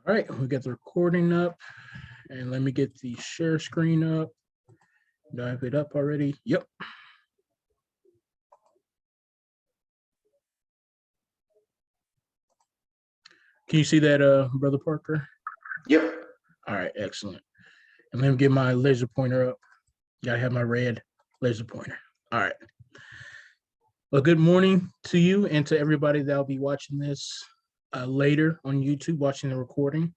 All right, we got the recording up, and let me get the share screen up. Do I have it up already? Yep. Can you see that, Brother Parker? Yep. All right, excellent. And let me get my laser pointer up. Gotta have my red laser pointer. All right. Well, good morning to you and to everybody that'll be watching this later on YouTube, watching the recording.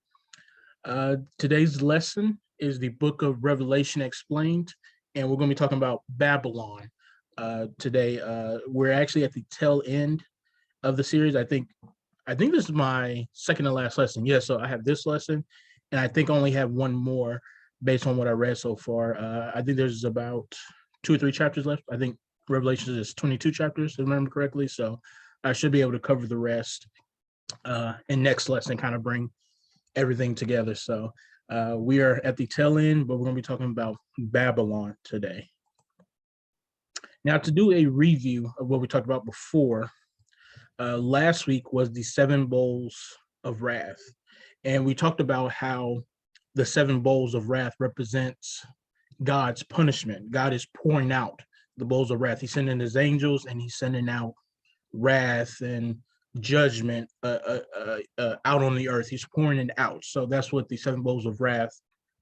Today's lesson is the book of Revelation explained, and we're going to be talking about Babylon today. We're actually at the tail end of the series. I think this is my second to last lesson. Yeah, so I have this lesson, and I think I only have one more based on what I read so far. I think there's about 2 or 3 chapters left. I think Revelation is 22 chapters, if I remember correctly. So I should be able to cover the rest in next lesson, kind of bring everything together. So we are at the tail end, but we're going to be talking about Babylon today. Now, to do a review of what we talked about before, last week was the 7 bowls of wrath. And we talked about how the 7 bowls of wrath represents God's punishment. God is pouring out the bowls of wrath. He's sending his angels, and he's sending out wrath and judgment out on the earth. He's pouring it out. So that's what the 7 bowls of wrath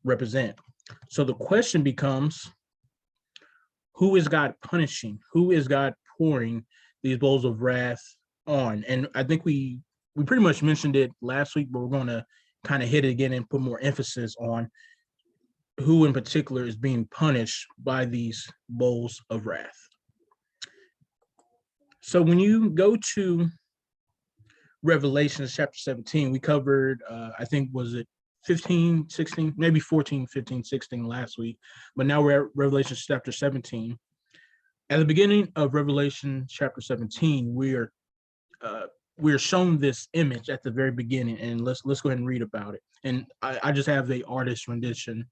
represent. So the question becomes, who is God punishing? Who is God pouring these bowls of wrath on? And I think we pretty much mentioned it last week, but we're going to kind of hit it again and put more emphasis on who in particular is being punished by these bowls of wrath. So when you go to Revelation chapter 17, we covered, I think, was it 15, 16, maybe 14, 15, 16 last week, but now we're at Revelation chapter 17. At the beginning of Revelation chapter 17, we're shown this image at the very beginning, and let's go ahead and read about it. And I just have the artist rendition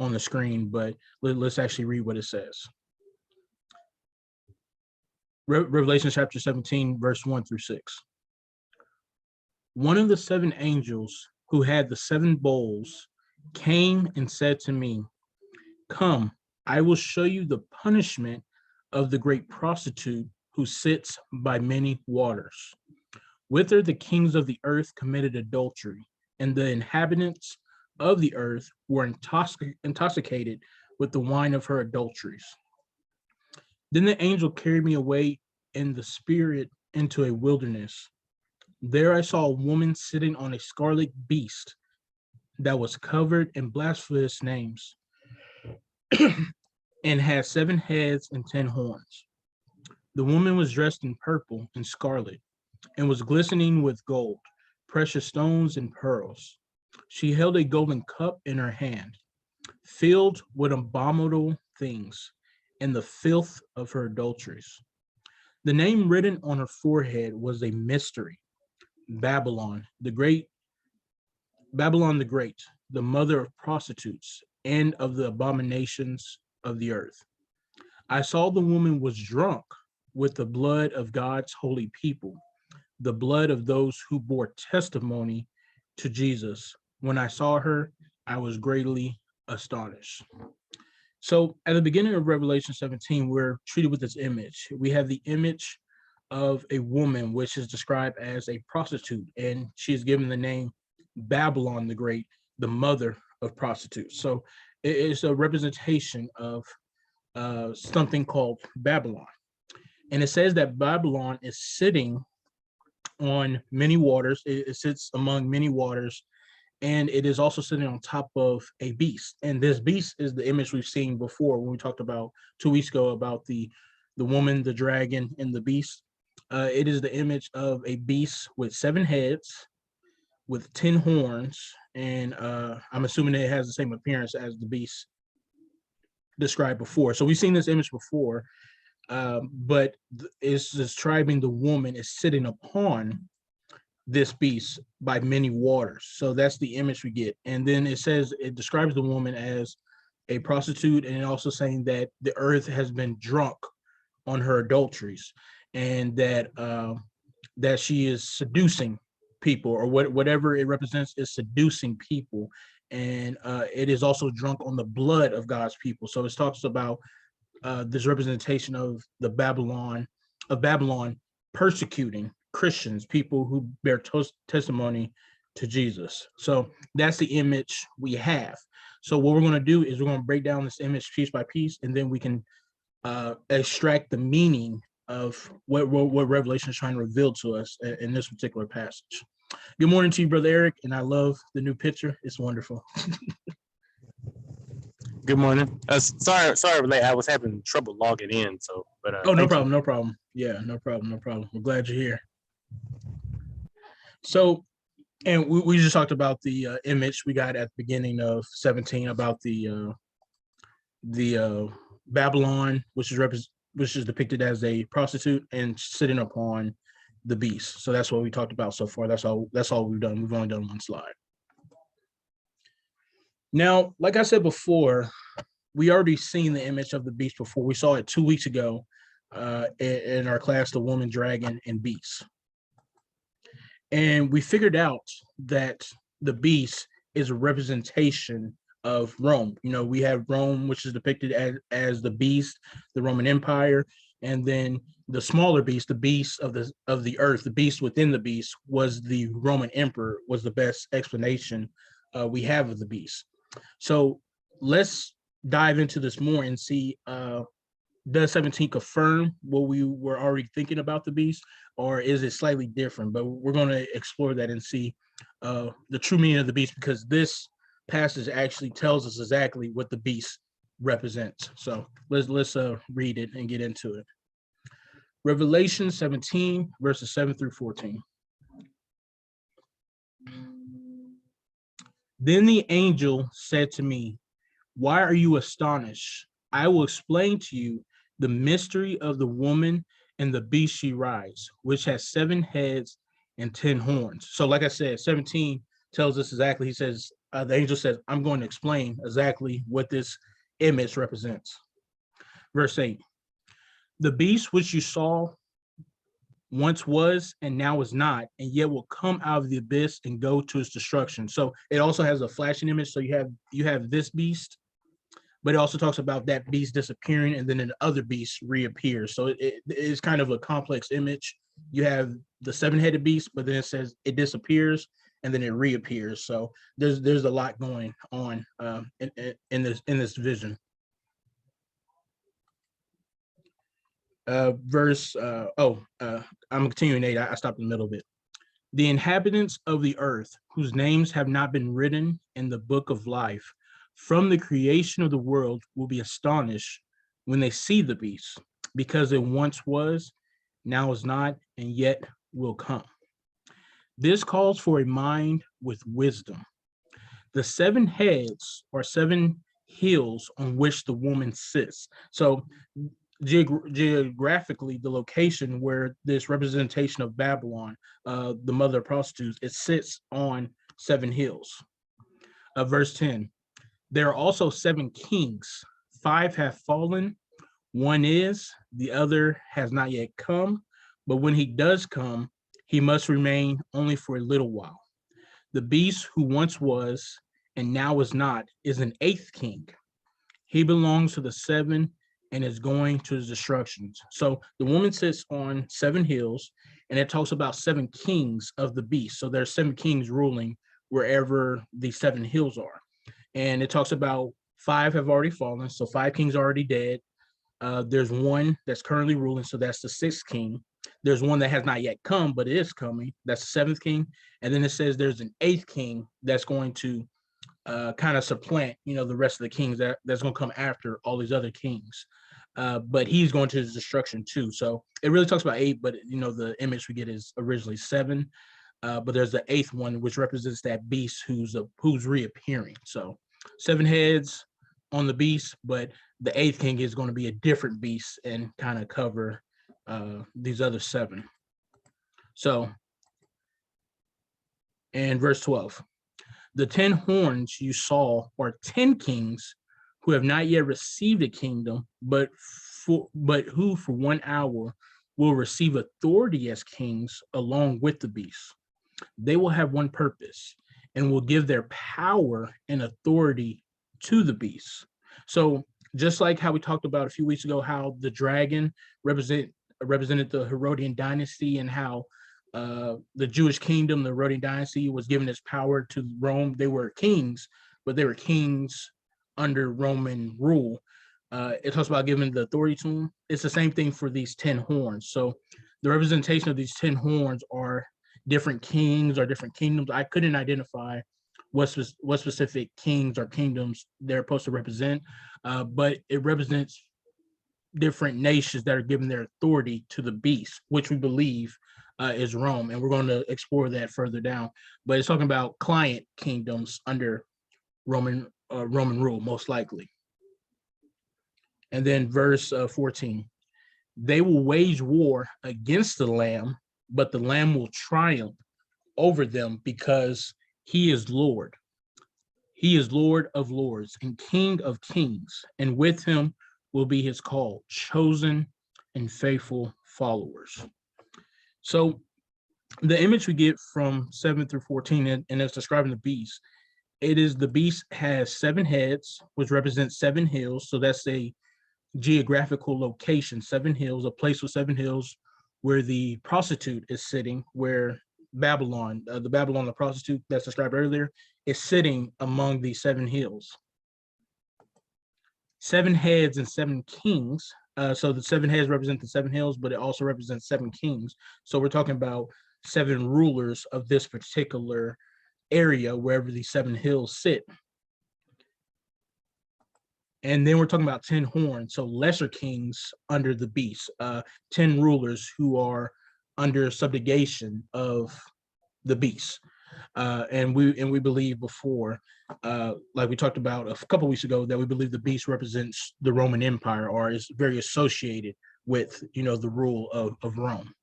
on the screen, but let's actually read what it says. Revelation chapter 17, verse 1 through 6. One of the 7 angels who had the 7 bowls came and said to me, "Come, I will show you the punishment of the great prostitute who sits by many waters. With her the kings of the earth committed adultery, and the inhabitants of the earth were intoxicated with the wine of her adulteries." Then the angel carried me away in the spirit into a wilderness. There I saw a woman sitting on a scarlet beast that was covered in blasphemous names and had 7 heads and 10 horns. The woman was dressed in purple and scarlet and was glistening with gold, precious stones, and pearls. She held a golden cup in her hand, filled with abominable things and the filth of her adulteries. The name written on her forehead was a mystery: Babylon the Great, the mother of prostitutes and of the abominations of the earth. I saw the woman was drunk with the blood of God's holy people, the blood of those who bore testimony to Jesus. When I saw her, I was greatly astonished. So at the beginning of Revelation 17, we're treated with this image. We have the image of a woman, which is described as a prostitute, and she is given the name Babylon the Great, the mother of prostitutes. So it is a representation of something called Babylon. And it says that Babylon is sitting on many waters. It sits among many waters, and it is also sitting on top of a beast. And this beast is the image we've seen before when we talked about 2 weeks ago about the woman, the dragon, and the beast. It is the image of a beast with 7 heads, with 10 horns, and I'm assuming it has the same appearance as the beast described before. So we've seen this image before, but it's describing the woman is sitting upon this beast by many waters. So that's the image we get. And then it says, it describes the woman as a prostitute, and also saying that the earth has been drunk on her adulteries, and that she is seducing people, or whatever it represents is seducing people. And it is also drunk on the blood of God's people. So it talks about this representation of Babylon persecuting Christians, people who bear testimony to Jesus. So that's the image we have. So what we're going to do is we're going to break down this image piece by piece, and then we can extract the meaning of what Revelation is trying to reveal to us in this particular passage. Good morning to you, Brother Eric, and I love the new picture. It's wonderful. Good morning. Sorry, late. I was having trouble logging in. So, but oh, no problem. Yeah, no problem. We're glad you're here. So, and we just talked about the image we got at the beginning of 17 about the Babylon, which is depicted as a prostitute and sitting upon the beast. So that's what we talked about so far. That's all we've done. We've only done one slide. Now, like I said before, we already seen the image of the beast before. We saw it 2 weeks ago in our class, The Woman, Dragon, and Beast. And we figured out that the beast is a representation of Rome. You know, we have Rome, which is depicted as the beast, the Roman Empire, and then the smaller beast, the beast of the earth, the beast within the beast was the Roman emperor, was the best explanation we have of the beast. So let's dive into this more and see, does 17 confirm what we were already thinking about the beast, or is it slightly different? But we're going to explore that and see the true meaning of the beast, because this passage actually tells us exactly what the beast represents. So let's read it and get into it. Revelation 17, verses 7 through 14. Then the angel said to me, "Why are you astonished? I will explain to you the mystery of the woman and the beast she rides, which has 7 heads and 10 horns." So like I said, 17 tells us exactly, he says, the angel says, I'm going to explain exactly what this image represents. Verse 8, the beast which you saw once was and now is not, and yet will come out of the abyss and go to its destruction. So it also has a flashing image. So you have this beast, but it also talks about that beast disappearing, and then another beast reappears. So it is kind of a complex image. You have the 7-headed beast, but then it says it disappears and then it reappears. So there's a lot going on in this vision. I'm continuing 8. I stopped in the middle of it. The inhabitants of the earth, whose names have not been written in the book of life from the creation of the world, will be astonished when they see the beast, because it once was, now is not, and yet will come. This calls for a mind with wisdom. The 7 heads are 7 hills on which the woman sits. So geographically, the location where this representation of Babylon, the mother of prostitutes, it sits on 7 hills. Verse 10, there are also 7 kings. 5 have fallen. 1 is, the other has not yet come. But when he does come, he must remain only for a little while. The beast who once was and now is not is an 8th king. He belongs to the 7 and is going to his destructions. So the woman sits on 7 hills, and it talks about 7 kings of the beast. So there's 7 kings ruling wherever the 7 hills are. And it talks about 5 have already fallen. So 5 kings are already dead. There's 1 that's currently ruling. So that's the 6th king. There's 1 that has not yet come, but it is coming. That's the 7th king. And then it says there's an 8th king that's going to kind of supplant, the rest of the kings that's going to come after all these other kings. But he's going to his destruction too. So it really talks about 8, but the image we get is originally 7. But there's the 8th one, which represents that beast who's reappearing. So 7 heads on the beast, but the 8th king is going to be a different beast and kind of cover these other 7. So, and verse 12, the 10 horns you saw are 10 kings who have not yet received a kingdom, but who for 1 hour will receive authority as kings along with the beast. they will have one purpose and will give their power and authority to the beast. So just like how we talked about a few weeks ago, how the dragon represented the Herodian dynasty, and how the Jewish kingdom, the Herodian dynasty, was given its power to Rome. They were kings, but they were kings under Roman rule. It talks about giving the authority to them. It's the same thing for these 10 horns. So the representation of these 10 horns are different kings or different kingdoms. I couldn't identify what specific kings or kingdoms they're supposed to represent, but it represents different nations that are given their authority to the beast, which we believe is Rome, and we're going to explore that further down. But it's talking about client kingdoms under Roman rule, most likely. And then verse 14, they will wage war against the Lamb, but the Lamb will triumph over them because he is Lord. He is Lord of lords and King of kings, and with him will be his called, chosen, and faithful followers. So the image we get from 7 through 14, and it's describing the beast. It is the beast has 7 heads, which represents 7 hills. So that's a geographical location, 7 hills, a place with 7 hills where the prostitute is sitting, where Babylon, the prostitute that's described earlier, is sitting among these 7 hills. 7 heads and 7 kings. So the 7 heads represent the 7 hills, but it also represents 7 kings. So we're talking about 7 rulers of this particular area, wherever these 7 hills sit. And then we're talking about 10 horns, so lesser kings under the beast, 10 rulers who are under subjugation of the beast. And we believe before, like we talked about a couple weeks ago, that we believe the beast represents the Roman Empire, or is very associated with, the rule of Rome.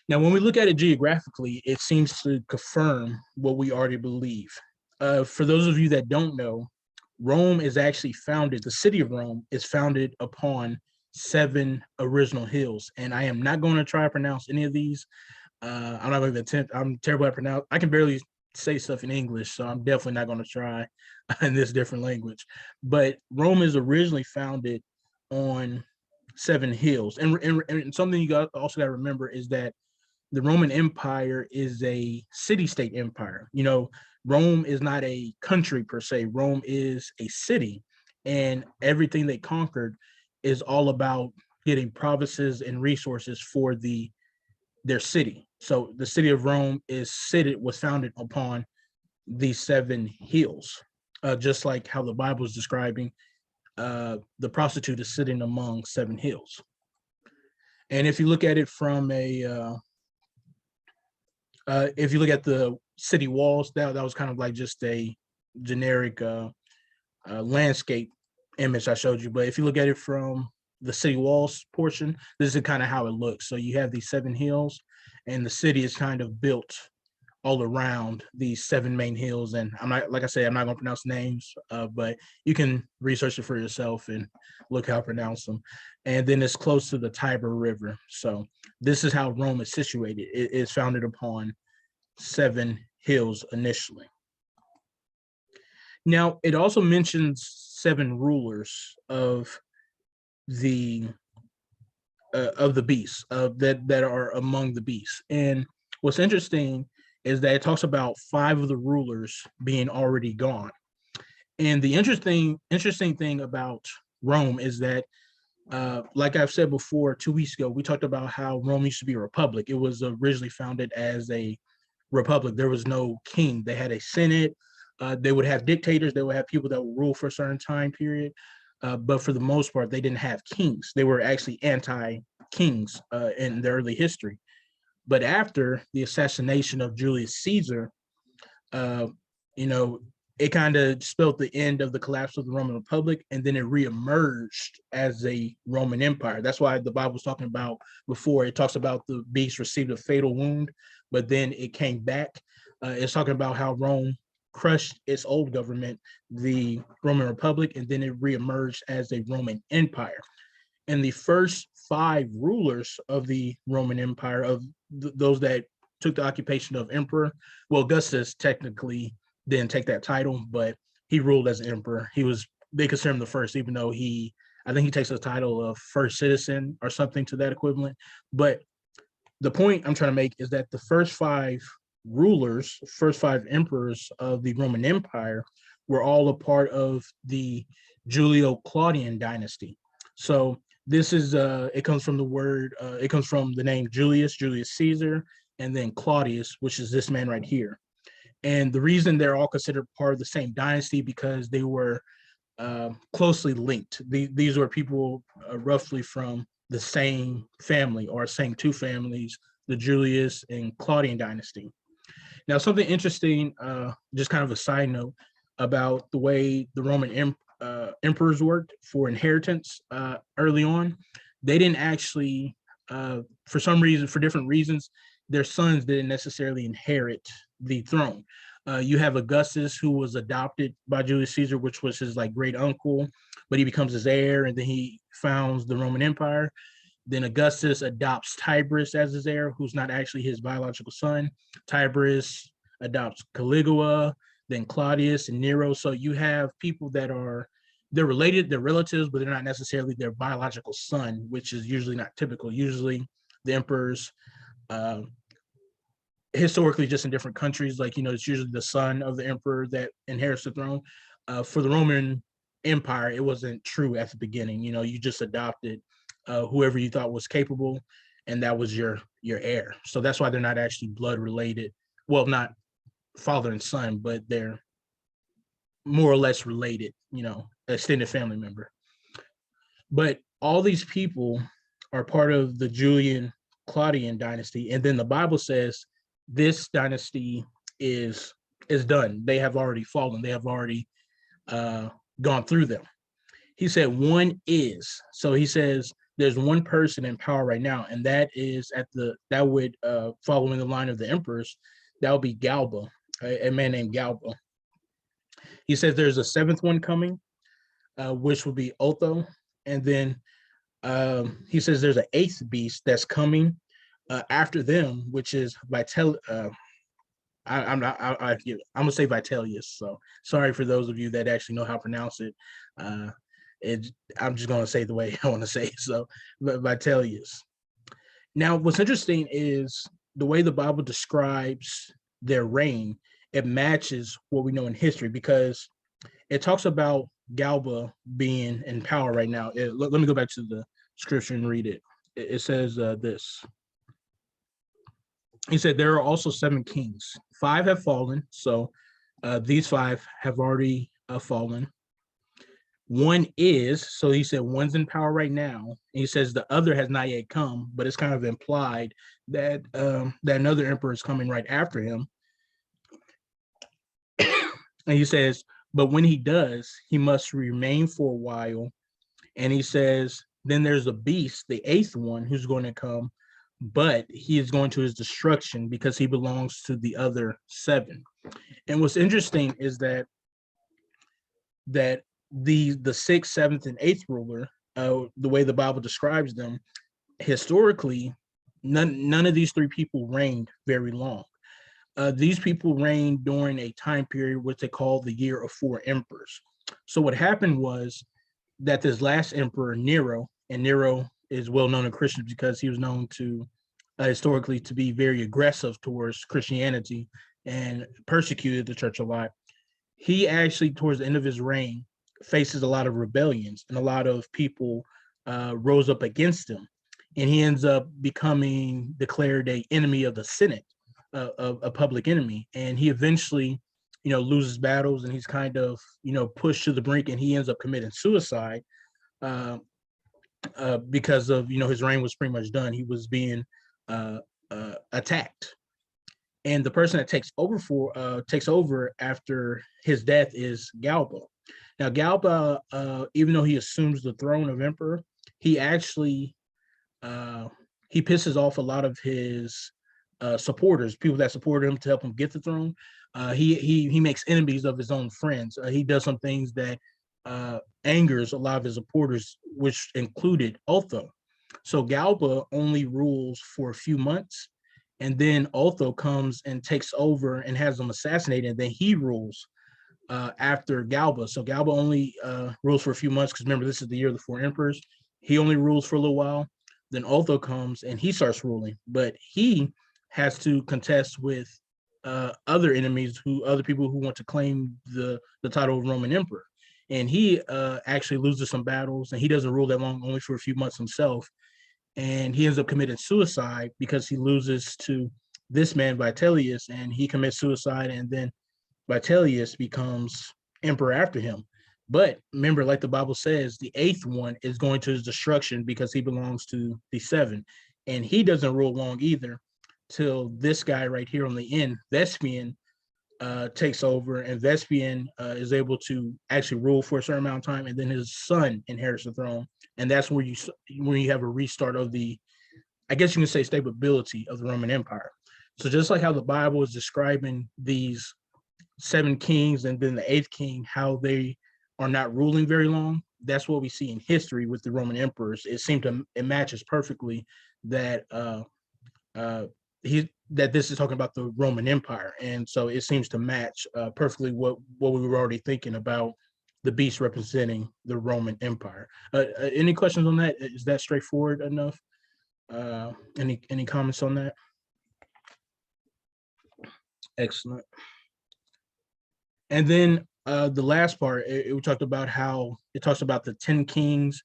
Now, when we look at it geographically, it seems to confirm what we already believe. For those of you that don't know, Rome is actually founded, the city of Rome is founded upon 7 original hills. And I am not going to try to pronounce any of these. I'm not going to attempt. I'm terrible at pronounce. I can barely say stuff in English, so I'm definitely not going to try in this different language. But Rome is originally founded on 7 hills. And something you also got to remember is that the Roman Empire is a city-state empire. Rome is not a country per se. Rome is a city, and everything they conquered is all about getting provinces and resources for their city. So the city of Rome was founded upon these 7 hills, just like how the Bible is describing the prostitute is sitting among 7 hills. And if you look at it from if you look at the city walls, that was kind of like just a generic landscape image I showed you. But if you look at it from the city walls portion, this is kind of how it looks. So you have these 7 hills, and the city is kind of built all around these 7 main hills. And I'm not, like I said, I'm not going to pronounce names, but you can research it for yourself and look how I pronounce them. And then it's close to the Tiber River. So this is how Rome is situated. It is founded upon 7 hills initially. Now, it also mentions 7 rulers of the beasts that are among the beasts. And what's interesting is that it talks about 5 of the rulers being already gone. And the interesting thing about Rome is that, like I've said before, 2 weeks ago, we talked about how Rome used to be a republic. It was originally founded as a republic. There was no king. They had a senate. They would have dictators. They would have people that would rule for a certain time period. But for the most part, they didn't have kings. They were actually anti-kings in the early history. But after the assassination of Julius Caesar, it kind of spelled the end of the collapse of the Roman Republic, and then it reemerged as a Roman Empire. That's why the Bible was talking about before. It talks about the beast received a fatal wound, but then it came back. It's talking about how Rome crushed its old government, the Roman Republic, and then it reemerged as a Roman Empire. And the first 5 rulers of the Roman Empire, of those that took the occupation of emperor. Well, Augustus technically didn't take that title, but he ruled as emperor. They consider him the first, even though I think he takes the title of first citizen or something to that equivalent. But the point I'm trying to make is that the first five rulers, first five emperors of the Roman Empire were all a part of the Julio-Claudian dynasty. So this is, it comes from the name Julius Caesar, and then Claudius, which is this man right here. And the reason they're all considered part of the same dynasty because they were closely linked. These were people roughly from the same family or same two families, the Julius and Claudian dynasty. Now, something interesting, just kind of a side note about the way the Roman emperors worked for inheritance early on. They didn't actually, for some reason, for different reasons, their sons didn't necessarily inherit the throne. You have Augustus, who was adopted by Julius Caesar, which was his like great uncle, but he becomes his heir, and then he founds the Roman Empire. Then Augustus adopts Tiberius as his heir, who's not actually his biological son. Tiberius adopts Caligula, then Claudius and Nero. So you have people that they're related, they're relatives, but they're not necessarily their biological son, which is usually not typical. Usually the emperors, historically just in different countries, like, it's usually the son of the emperor that inherits the throne. For the Roman Empire, it wasn't true at the beginning. You just adopted whoever you thought was capable, and that was your heir. So that's why they're not actually blood related. Well, not father and son, but they're more or less related, extended family member. But all these people are part of the Julian Claudian dynasty. And then the Bible says this dynasty is done. They have already fallen. They have already gone through them. He said one is. So he says there's one person in power right now, and that is following the line of the emperors, that would be Galba, a man named Galba. He says there's a seventh one coming, which will be Otho. And then he says there's an eighth beast that's coming after them, which is I'm gonna say Vitellius. So sorry for those of you that actually know how to pronounce it. I'm just gonna say the way I want to say it. So Vitellius. Now, what's interesting is the way the Bible describes their reign. It matches what we know in history because it talks about Galba being in power right now. Let me go back to the scripture and read it. It says this. He said, there are also 7 kings. 5 have fallen. So these 5 have already fallen. One is, so he said one's in power right now. And he says the other has not yet come, but it's kind of implied that that another emperor is coming right after him. And he says, but when he does, he must remain for a while. And he says, then there's a beast, the 8th one, who's going to come, but he is going to his destruction because he belongs to the other 7. And what's interesting is that the 6th, 7th, and 8th ruler, the way the Bible describes them, historically, none of these 3 people reigned very long. These people reigned during a time period which they call the year of 4 emperors. So what happened was that this last emperor, Nero, and Nero is well known in Christians because he was known to historically to be very aggressive towards Christianity and persecuted the church a lot. He actually, towards the end of his reign, faces a lot of rebellions, and a lot of people rose up against him, and he ends up becoming declared an enemy of the Senate, a public enemy, and he eventually, loses battles, and he's kind of, pushed to the brink, and he ends up committing suicide because of, his reign was pretty much done. He was being attacked, and the person that takes over after his death is Galba. Now, Galba, even though he assumes the throne of emperor, he actually he pisses off a lot of his supporters, people that supported him to help him get the throne. He makes enemies of his own friends. He does some things that angers a lot of his supporters, which included Otho. So Galba only rules for a few months, And then Otho comes and takes over and has them assassinated. And then he rules after Galba. So Galba only rules for a few months because remember, this is the year of the four emperors. He only rules for a little while. Then Otho comes and he starts ruling, but he has to contest with other enemies, other people who want to claim the title of Roman emperor. And he actually loses some battles, and he doesn't rule that long, only for a few months himself. And he ends up committing suicide because he loses to this man Vitellius, and he commits suicide, and then Vitellius becomes emperor after him. But remember, like the Bible says, the eighth one is going to his destruction because he belongs to the seven. And he doesn't rule long either till this guy right here on the end, Vespian, takes over, and Vespian is able to actually rule for a certain amount of time, and then his son inherits the throne. And that's where you have a restart of the, I guess you can say, stability of the Roman Empire. So just like how the Bible is describing these seven kings and then the eighth king, how they are not ruling very long, that's what we see in history with the Roman emperors. It matches perfectly that that this is talking about the Roman Empire, and so it seems to match perfectly what we were already thinking about the beast representing the Roman Empire. Any questions on that? Is that straightforward enough? Any comments on that? Excellent. And then the last part, we talked about how it talks about the 10 kings,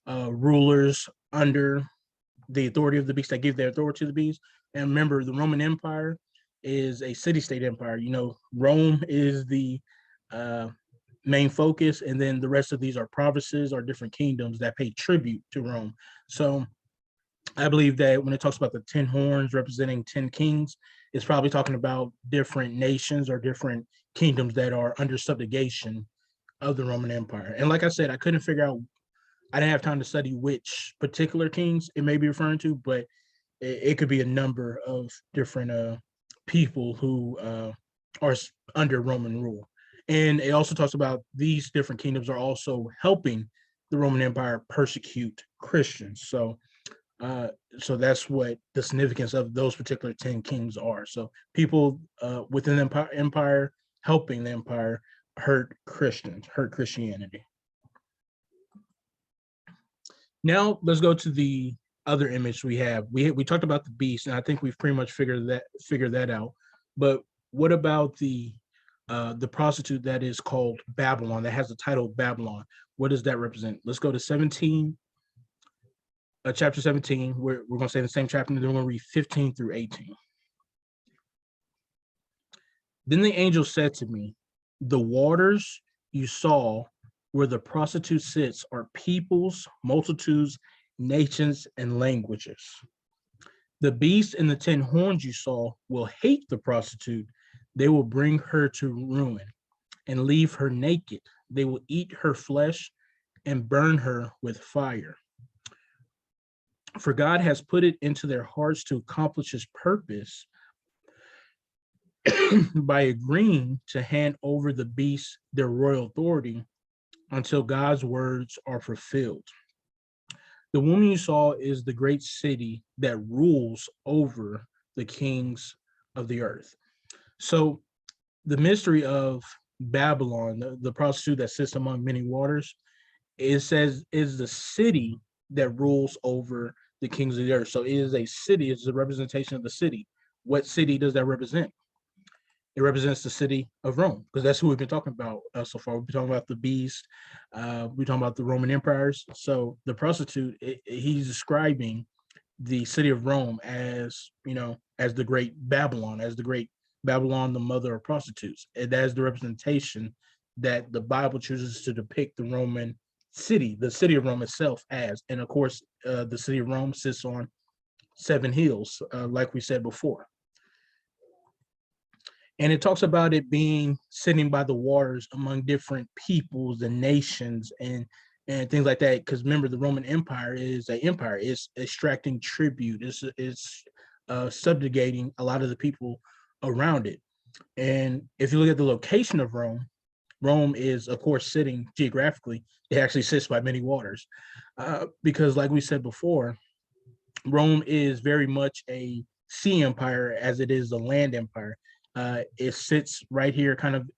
rulers under the authority of the beast, that give their authority to the beast. And remember, the Roman Empire is a city-state empire. You know, Rome is the main focus, and then the rest of these are provinces or different kingdoms that pay tribute to Rome. So I believe that when it talks about the 10 horns representing 10 kings, it's probably talking about different nations or different kingdoms that are under subjugation of the Roman Empire. And like I said, I couldn't figure out, I didn't have time to study which particular kings it may be referring to, but it could be a number of different people who are under Roman rule. And it also talks about these different kingdoms are also helping the Roman Empire persecute Christians. So that's what the significance of those particular 10 kings are. So people within the empire helping the empire hurt Christians, hurt Christianity. Now let's go to the other image we have. We talked about the beast, and I think we've pretty much figured that out. But what about the prostitute that is called Babylon, that has the title of Babylon? What does that represent? Let's go to 17, chapter 17. We're going to say the same chapter, and then we're going to read 15 through 18. Then the angel said to me, the waters you saw where the prostitute sits are peoples, multitudes, nations, and languages. The beast and the 10 horns you saw will hate the prostitute. They will bring her to ruin and leave her naked. They will eat her flesh and burn her with fire. For God has put it into their hearts to accomplish his purpose by agreeing to hand over the beast their royal authority until God's words are fulfilled. The woman you saw is the great city that rules over the kings of the earth. So the mystery of Babylon, the prostitute that sits among many waters, it says is the city that rules over the kings of the earth. So it is a city, it's a representation of the city. What city does that represent? It represents the city of Rome, because that's who we've been talking about so far. We've been talking about the beast, we're talking about the Roman empires. So the prostitute, he's describing the city of Rome as, as the great Babylon, the mother of prostitutes. And that is the representation that the Bible chooses to depict the Roman city, the city of Rome itself as. And of course, the city of Rome sits on 7 hills, like we said before. And it talks about it being sitting by the waters among different peoples and nations and things like that. Because remember, the Roman Empire is an empire. It's extracting tribute. It's subjugating a lot of the people around it. And if you look at the location of Rome, Rome is, of course, sitting geographically. It actually sits by many waters. Because like we said before, Rome is very much a sea empire as it is the land empire. It sits right here, kind of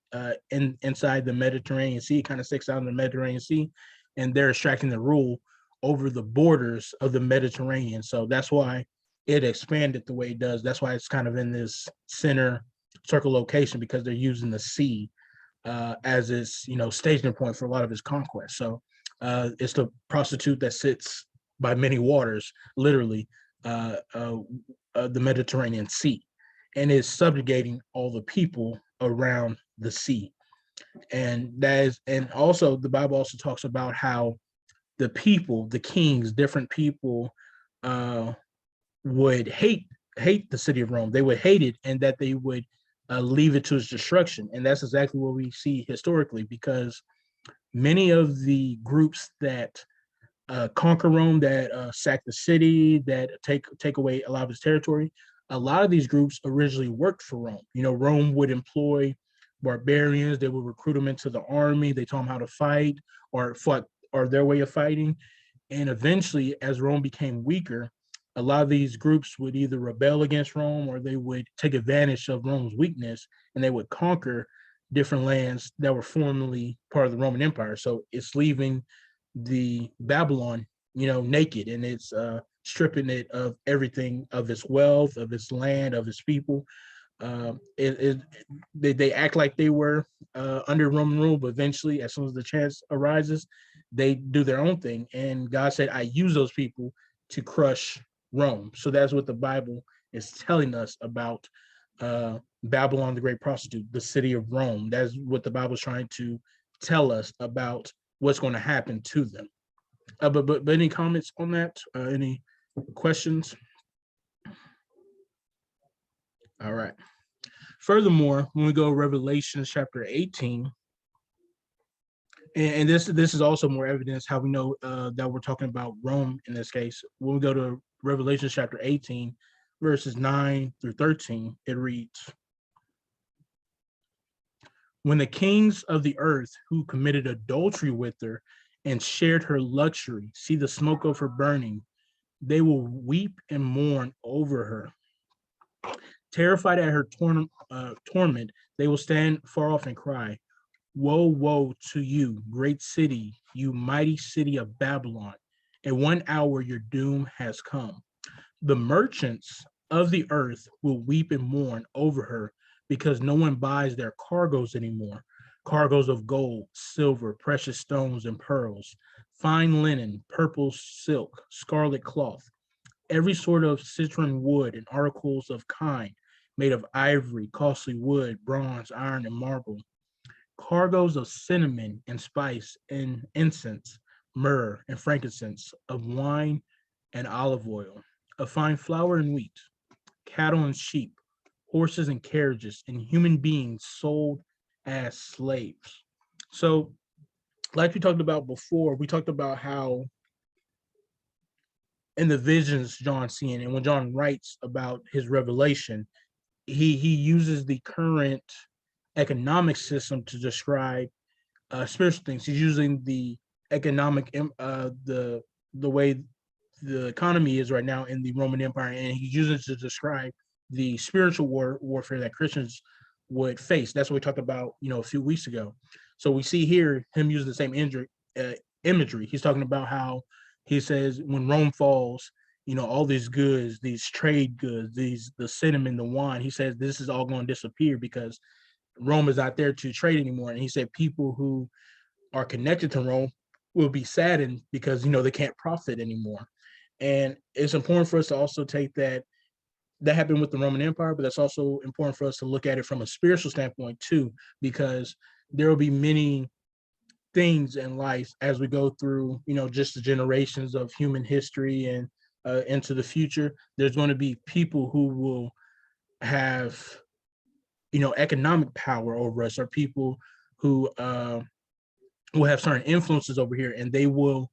inside the Mediterranean Sea. It kind of sticks out in the Mediterranean Sea, and they're extracting the rule over the borders of the Mediterranean. So that's why it expanded the way it does. That's why it's kind of in this center circle location, because they're using the sea as its staging point for a lot of its conquests. So it's the prostitute that sits by many waters, literally the Mediterranean Sea, and is subjugating all the people around the sea. And that is, and also the Bible also talks about how the people, the kings, different people would hate the city of Rome. They would hate it, and that they would leave it to its destruction. And that's exactly what we see historically, because many of the groups that conquer Rome, that sack the city, that take away a lot of its territory, a lot of these groups originally worked for Rome. Rome would employ barbarians. They would recruit them into the army. They taught them how to fight, or fought, or their way of fighting. And eventually, as Rome became weaker, a lot of these groups would either rebel against Rome, or they would take advantage of Rome's weakness, and they would conquer different lands that were formerly part of the Roman Empire. So it's leaving the Babylon, naked, and it's stripping it of everything, of its wealth, of its land, of its people. They act like they were under Roman rule, but eventually, as soon as the chance arises, they do their own thing. And God said, I use those people to crush Rome. So that's what the Bible is telling us about Babylon, the great prostitute, the city of Rome. That's what the Bible is trying to tell us about what's going to happen to them. But any comments on that? Any questions? All right. Furthermore, when we go to Revelation chapter 18, and this is also more evidence how we know that we're talking about Rome in this case. When we go to Revelation chapter 18, verses 9 through 13, it reads, when the kings of the earth who committed adultery with her and shared her luxury see the smoke of her burning, they will weep and mourn over her. Terrified at her torment, they will stand far off and cry, woe, woe to you, great city, you mighty city of Babylon. In 1 hour your doom has come. The merchants of the earth will weep and mourn over her, because no one buys their cargoes anymore. Cargoes of gold, silver, precious stones, and pearls, fine linen, purple silk, scarlet cloth, every sort of citron wood, and articles of kind made of ivory, costly wood, bronze, iron, and marble. Cargoes of cinnamon and spice and incense, myrrh and frankincense, of wine and olive oil, of fine flour and wheat, cattle and sheep, horses and carriages, and human beings sold as slaves. So, like we talked about before, we talked about how in the visions John's seeing, and when John writes about his revelation, he uses the current economic system to describe spiritual things. He's using the economic the way the economy is right now in the Roman Empire, and he's using it to describe the spiritual warfare that Christians would face. That's what we talked about, a few weeks ago. So we see here him using the same imagery. He's talking about how he says when Rome falls, all these goods, these trade goods, the cinnamon, the wine, he says this is all going to disappear because Rome is not there to trade anymore. And he said people who are connected to Rome will be saddened because, they can't profit anymore. And it's important for us to also take that happened with the Roman Empire, but that's also important for us to look at it from a spiritual standpoint too, because there will be many things in life as we go through, just the generations of human history and into the future. There's going to be people who will have, economic power over us, or people who will have certain influences over here, and they will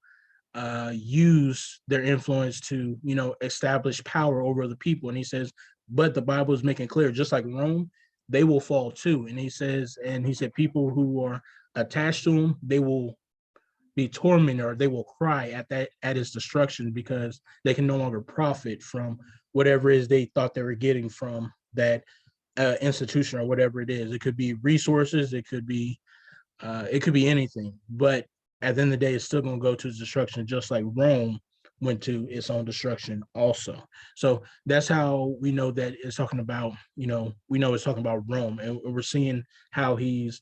use their influence to, establish power over other people. And he says, but the Bible is making clear, just like Rome, they will fall too. And he said, people who are attached to him, they will be tormented, or they will cry at its destruction, because they can no longer profit from whatever it is they thought they were getting from that institution or whatever it is. It could be resources, it could be anything. But at the end of the day, it's still going to go to destruction, just like Rome went to its own destruction also. So that's how we know that it's talking about, we know it's talking about Rome, and we're seeing how he's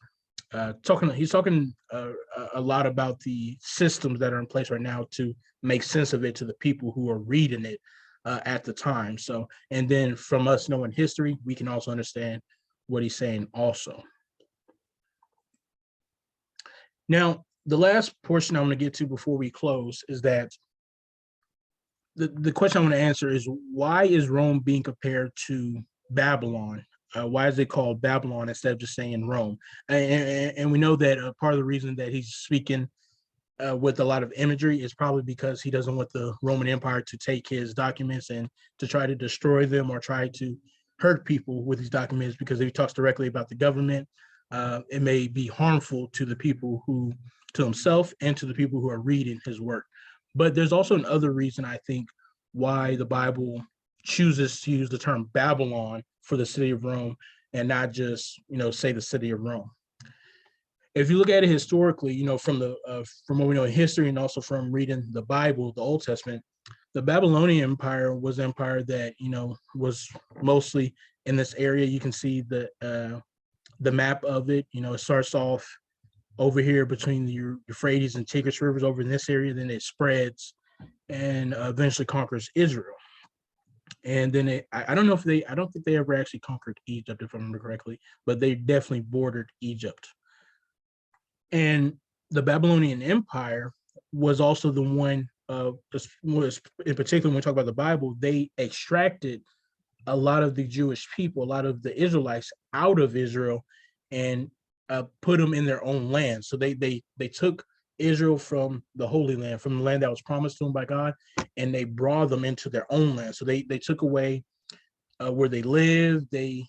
talking a lot about the systems that are in place right now to make sense of it to the people who are reading it at the time. So, and then from us knowing history, we can also understand what he's saying also. Now, the last portion I want to get to before we close is that the question I want to answer is, why is Rome being compared to Babylon? Why is it called Babylon instead of just saying Rome? And we know that part of the reason that he's speaking with a lot of imagery is probably because he doesn't want the Roman Empire to take his documents and to try to destroy them or try to hurt people with these documents, because if he talks directly about the government, it may be harmful to the people to himself and to the people who are reading his work. But there's also another reason, I think, why the Bible chooses to use the term Babylon for the city of Rome and not just, say the city of Rome. If you look at it historically, from what we know in history and also from reading the Bible, the Old Testament, the Babylonian Empire was an empire that, was mostly in this area. You can see the map of it. It starts off over here between the Euphrates and Tigris rivers over in this area. Then it spreads and eventually conquers Israel. And then I don't think they ever actually conquered Egypt, if I remember correctly, but they definitely bordered Egypt. And the Babylonian Empire was also the one, was in particular, when we talk about the Bible, they extracted a lot of the Jewish people, a lot of the Israelites out of Israel and put them in their own land. So they took Israel from the Holy Land, from the land that was promised to them by God, and they brought them into their own land. So they took away where they lived. They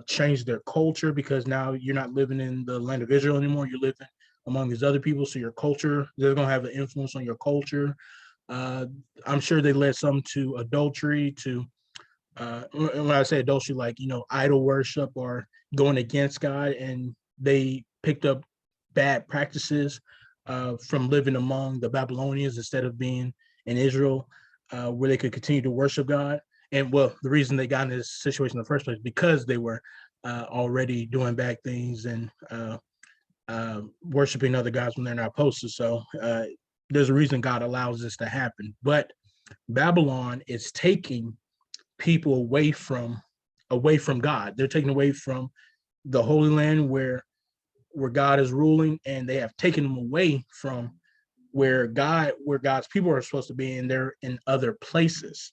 changed their culture, because now you're not living in the land of Israel anymore. You're living among these other people. So your culture, they're going to have an influence on your culture. I'm sure they led some to adultery, to when I say adultery, like, idol worship or going against God. And they picked up bad practices from living among the Babylonians instead of being in Israel, where they could continue to worship God. And well, the reason they got in this situation in the first place, because they were already doing bad things and worshiping other gods when they're not supposed to. So there's a reason God allows this to happen. But Babylon is taking people away from God. They're taken away from the Holy Land where God is ruling, and they have taken them away from where God's people are supposed to be, and they're in other places.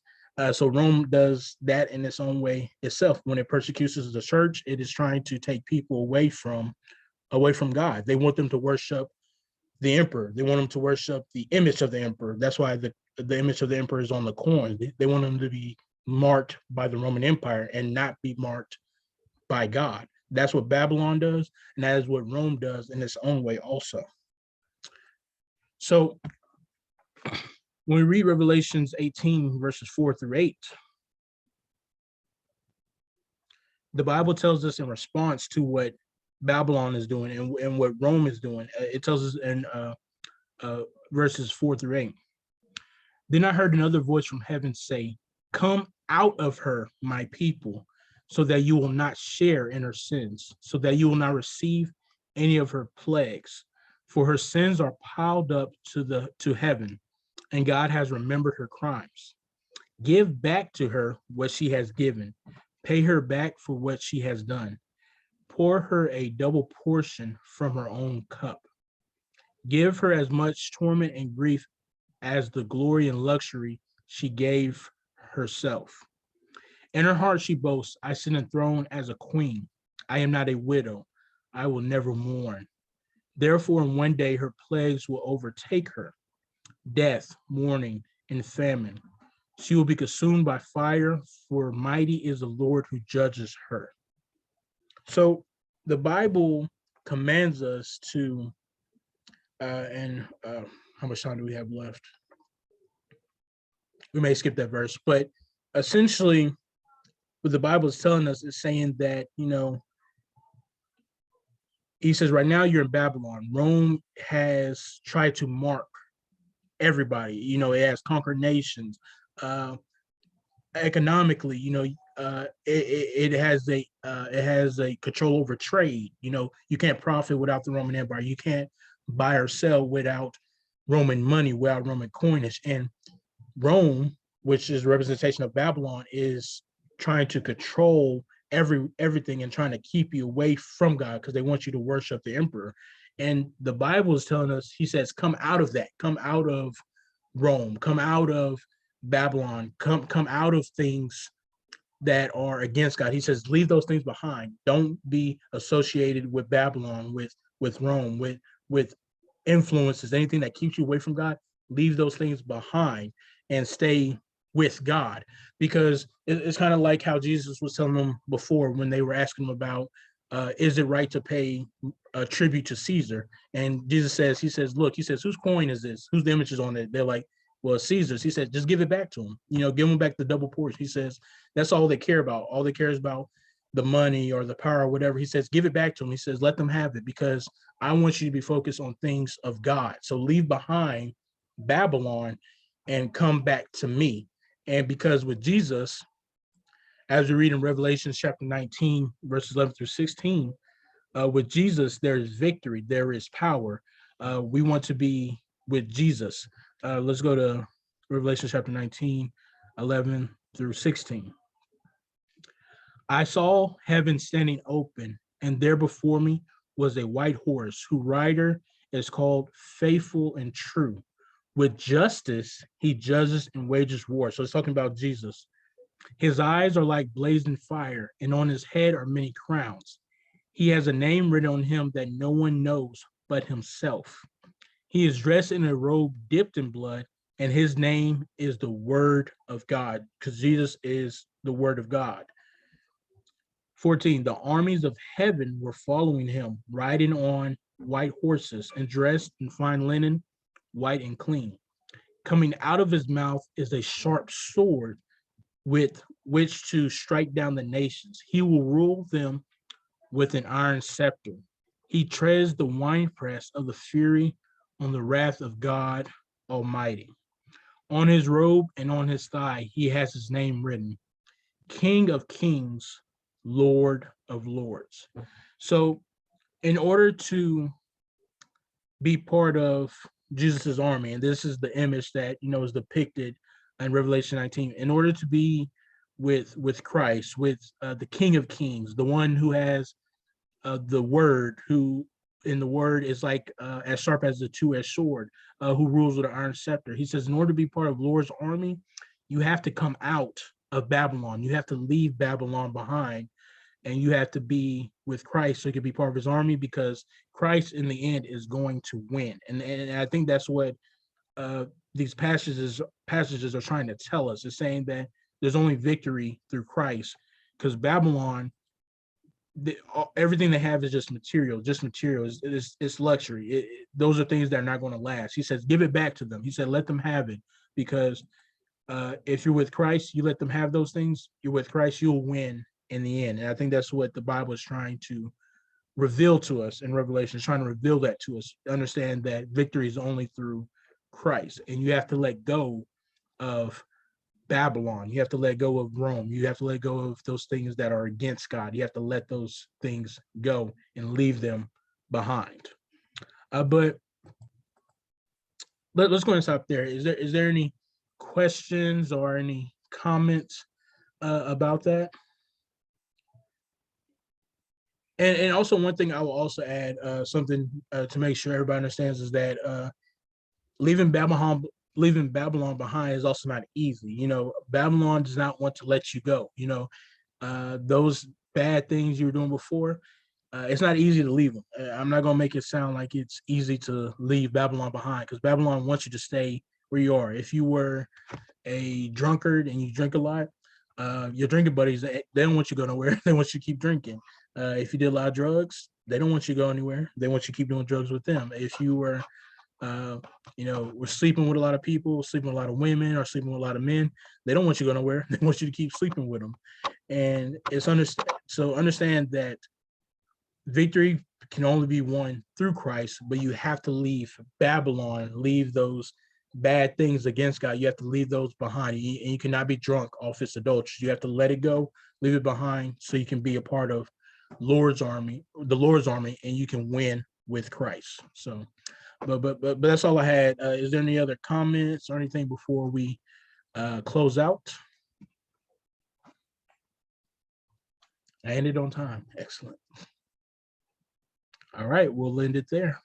So Rome does that in its own way itself. When it persecutes the church, it is trying to take people away from God. They want them to worship the emperor. They want them to worship the image of the emperor. That's why the image of the emperor is on the coin. They want them to be marked by the Roman Empire and not be marked by God. That's what Babylon does, and that is what Rome does in its own way also. So when we read Revelations 18, verses 4-8, the Bible tells us in response to what Babylon is doing and what Rome is doing. It tells us in verses 4-8. Then I heard another voice from heaven say, "Come out of her, my people, so that you will not share in her sins, so that you will not receive any of her plagues. For her sins are piled up to heaven, and God has remembered her crimes. Give back to her what she has given. Pay her back for what she has done. Pour her a double portion from her own cup. Give her as much torment and grief as the glory and luxury she gave herself. In her heart she boasts, I sit enthroned as a queen. I am not a widow. I will never mourn. Therefore, in one day her plagues will overtake her, death, mourning, and famine. She will be consumed by fire, for mighty is the Lord who judges her." So the Bible commands us to, how much time do we have left? We may skip that verse, but essentially what the Bible is telling us is saying that, he says, right now you're in Babylon. Rome has tried to mark everybody. It has conquered nations. Uh, Economically, it has a control over trade. You can't profit without the Roman Empire. You can't buy or sell without Roman money, without Roman coinage. And Rome, which is a representation of Babylon, is trying to control everything and trying to keep you away from God because they want you to worship the emperor. And the Bible is telling us, he says, come out of that, come out of Rome, come out of Babylon, come out of things that are against God. He says, leave those things behind. Don't be associated with Babylon, with Rome, with influences, anything that keeps you away from God. Leave those things behind and stay with God, because it's kind of like how Jesus was telling them before when they were asking him about, is it right to pay a tribute to Caesar? And Jesus says, look, whose coin is this? Whose image is on it? They're like, well, Caesar's. He said, just give it back to him. Give him back the double portion. He says, that's all they care about. All they care is about the money or the power or whatever. He says, give it back to him. He says, let them have it, because I want you to be focused on things of God. So leave behind Babylon and come back to me. And because with Jesus, as we read in Revelation chapter 19, verses 11 through 16, with Jesus, there is victory, there is power. We want to be with Jesus. Let's go to Revelation chapter 19, 11 through 16. I saw heaven standing open, and there before me was a white horse, whose rider is called Faithful and True. With justice, he judges and wages war. So it's talking about Jesus. His eyes are like blazing fire, and on his head are many crowns. He has a name written on him that no one knows but himself. He is dressed in a robe dipped in blood, and his name is the Word of God, because Jesus is the Word of God. 14, the armies of heaven were following him, riding on white horses and dressed in fine linen, white and clean. Coming out of his mouth is a sharp sword with which to strike down the nations. He will rule them with an iron scepter. He treads the winepress of the fury on the wrath of God Almighty. On his robe and on his thigh, he has his name written, King of Kings, Lord of Lords. So in order to be part of Jesus's army, and this is the image that is depicted in Revelation 19, in order to be with Christ, with the King of Kings, the one who has the Word, who in the Word is like as sharp as a two-edged sword, who rules with an iron scepter. He says, in order to be part of Lord's army, you have to come out of Babylon. You have to leave Babylon behind, and you have to be with Christ so you can be part of his army, because Christ in the end is going to win. And I think that's what these passages are trying to tell us. It's saying that there's only victory through Christ, because Babylon, everything they have is just material. It's luxury. Those are things that are not going to last. He says, give it back to them. He said, let them have it, because if you're with Christ, you let them have those things. You're with Christ, you'll win in the end. And I think that's what the Bible is trying to reveal to us in Revelation. It's trying to reveal that to us. Understand that victory is only through Christ, and you have to let go of Babylon. You have to let go of Rome. You have to let go of those things that are against God. You have to let those things go and leave them behind. But let's go and stop there. Is there any questions or any comments about that? And also, one thing I will also add, something to make sure everybody understands, is that leaving Babylon behind is also not easy. Babylon does not want to let you go. Those bad things you were doing before, it's not easy to leave them. I'm not going to make it sound like it's easy to leave Babylon behind, because Babylon wants you to stay where you are. If you were a drunkard and you drink a lot, your drinking buddies, they don't want you to go nowhere. They want you to keep drinking. If you did a lot of drugs, they don't want you to go anywhere. They want you to keep doing drugs with them. If you were We're sleeping with a lot of people, sleeping with a lot of women, or sleeping with a lot of men. They don't want you to go nowhere. They want you to keep sleeping with them. And understand that victory can only be won through Christ, but you have to leave Babylon, leave those bad things against God. You have to leave those behind. And you cannot be drunk off its adultery. You have to let it go, leave it behind, so you can be a part of the Lord's army, and you can win with Christ. So, but that's all I had. Is there any other comments or anything before we close out? I ended on time. Excellent. All right, we'll end it there.